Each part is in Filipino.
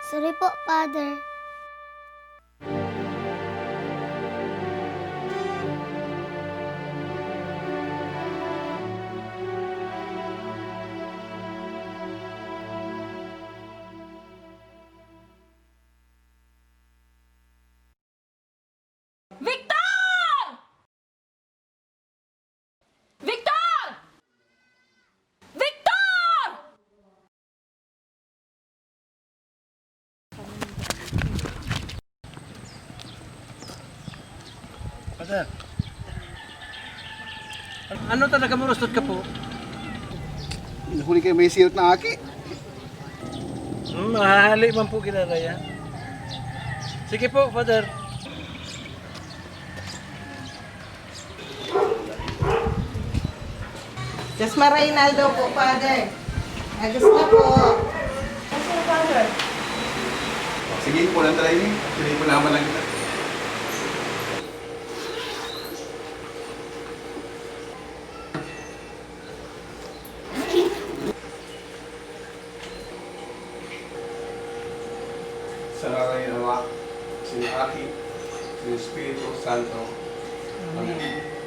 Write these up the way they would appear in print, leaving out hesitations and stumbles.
Sorry po, Father. Victor! Victor! Victor! Father, ano talaga marustot ka po? Huli kayo may sirot na aki. Mahali man po kinaraya. Sige po, Father. Jasma Reynaldo po, Father. Agos na po. Kasi, Father. Sige po lang tayo ni. Sige po naman lang kita. Sa ngalan ng Ama, si Aki, si Espiritu Santo. Amen.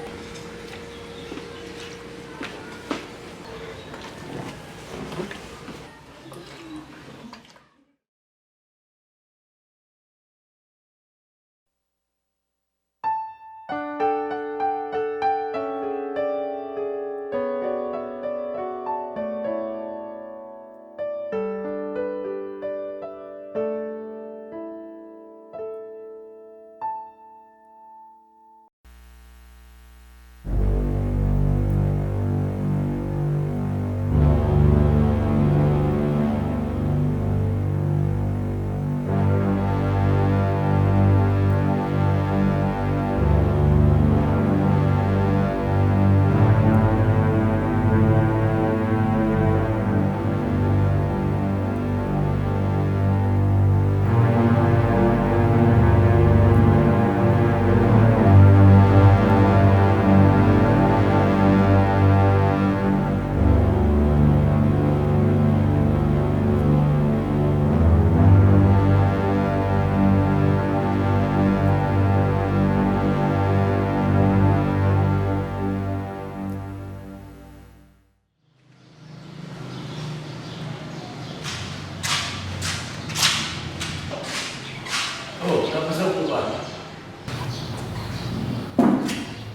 Oh, napasok po ba?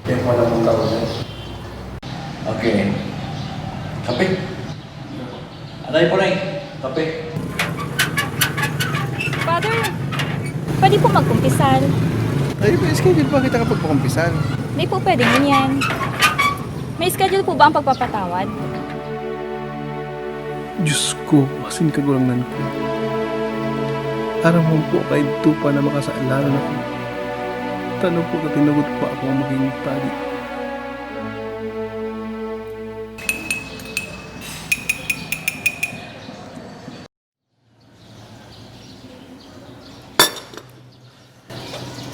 Kaya po na pong taon niya. Okay. Kape. Anay po na kape. Father, pwede po magkumpisal. Ay, may schedule pa kita kapag pakumpisan. Hindi po pwede ganyan. May schedule po ba ang pagpapatawad? Diyos ko, masin kagulangnan ko. Araw mo po kahit tupa na makasaalanan ako. Tanong po na tinagot pa ako maging pari.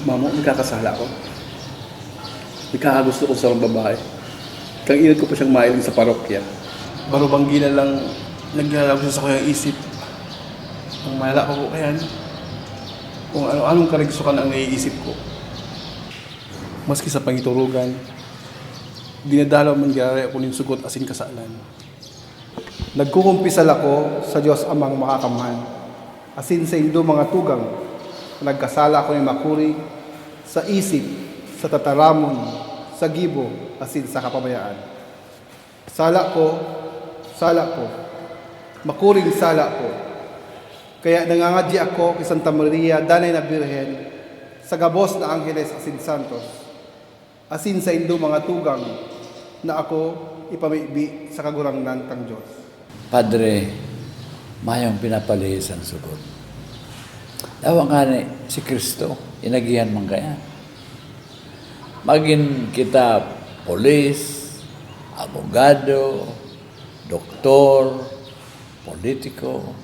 Mama, nagkakasala ko. Nagkakagusto ko sa mga babae. Kang inad ko pa siyang mailing sa parokya. Barubanggi na lang naglalabas sa kanyang isip. Ang malala ko po kaya kung ano-anong karigsukan ang naiisip ko. Maski sa pangiturugan, dinadalaw man gyari ako ng sugot asin kasalan. Nagkukumpisal ako sa Diyos amang makakamhan. Asin sa indo mga tugang, nagkasala ako ng makuri sa isip, sa tataramon, sa gibo, asin sa kapabayaan. Sala ko, makuring sala ko. Kaya nangangadya ako kay Santa Maria, Danay na Birhen, sa gabos na Angeles asin Santos, asin sa indo mga tugang, na ako ipamibi sa kagurangnan kang Diyos. Padre, mayong pinapalihis ang sugot. Dawa nga ni si Kristo, inagihan man kaya. Maging kita polis, abogado, doktor, politiko,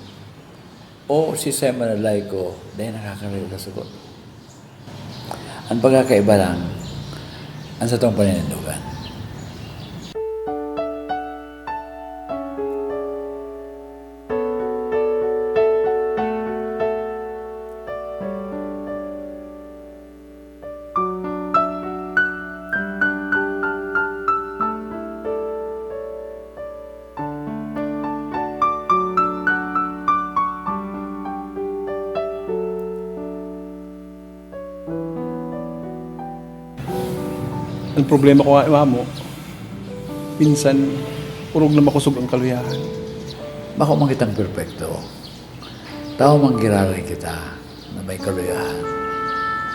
o si Simon Laiko, dahil nakakarinig na sugot. Ang pagkakaiba lang, ang sa itong paninindugan. Ang problema ko nga, mo, minsan, urog na makusog ang kaluyahan. Bako man kitang perpekto. Tao manggiraray kita na may kaluyahan.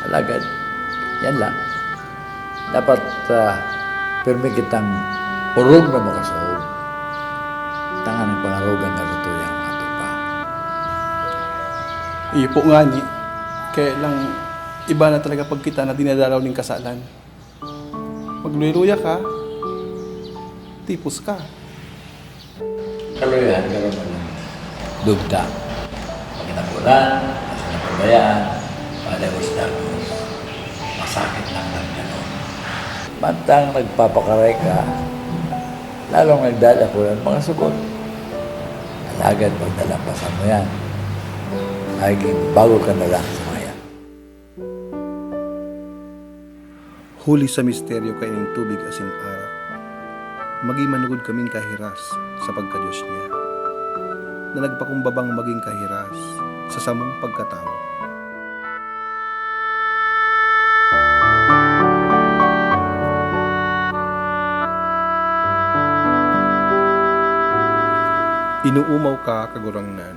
Alagad, yan lang. Dapat pirmi kitang urog na makasuhog. Tangan ng pangarugang katutuyang mga tupa. Iyo po nga ni, kaya lang iba na talaga pag kita na dinadalaw ng kasalan. Magluya-luya ka, tipos ka. Kaluyahan, gano'n mo lang. Dugta. Pag inabulan, nasa napabayaan, palagos dagos. Masakit lang lang gano'n. Mantang nagpapakaray ka, lalong nagdala ko ng mga sugot. Alagad pagdalampasan mo yan. Naging bago ka na lang sa maya. Huli sa misteryo kay ng tubig asin arak. Maging manugod kaming kahiras sa pagkadyos niya. Na nagpakumbabang maging kahiras sa samong pagkatao. Inuumaw ka kagurangnan.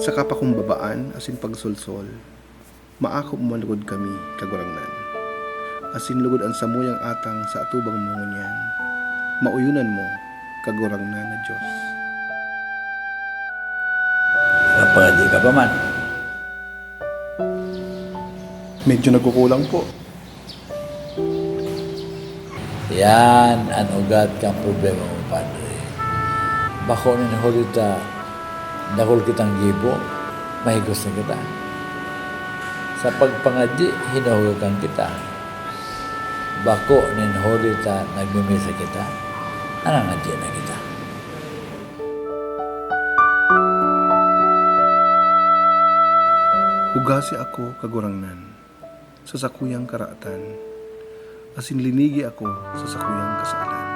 Sa kapakumbabaan asin pagsulsol, maakop malugod kami kagurangnan. Asin lugod ang samuyang atang sa atubang mungunyan, mauyunan mo kagurangnan na Diyos. Kapag di ka pa man, Medyo nagkukulang po. yan ang ugat kang problema mo, Padre. Bako ni Holita, dakol kitang gibo, mahigos na kita. Sa pagpangadyi, hinahugakan kita. Bako ni Holita, nagmimisa kita, nangangadyi na kita. Hugasi ako kagurangnan sa sakuyang karaatan, asin linigi ako sa sakuyang kasalan.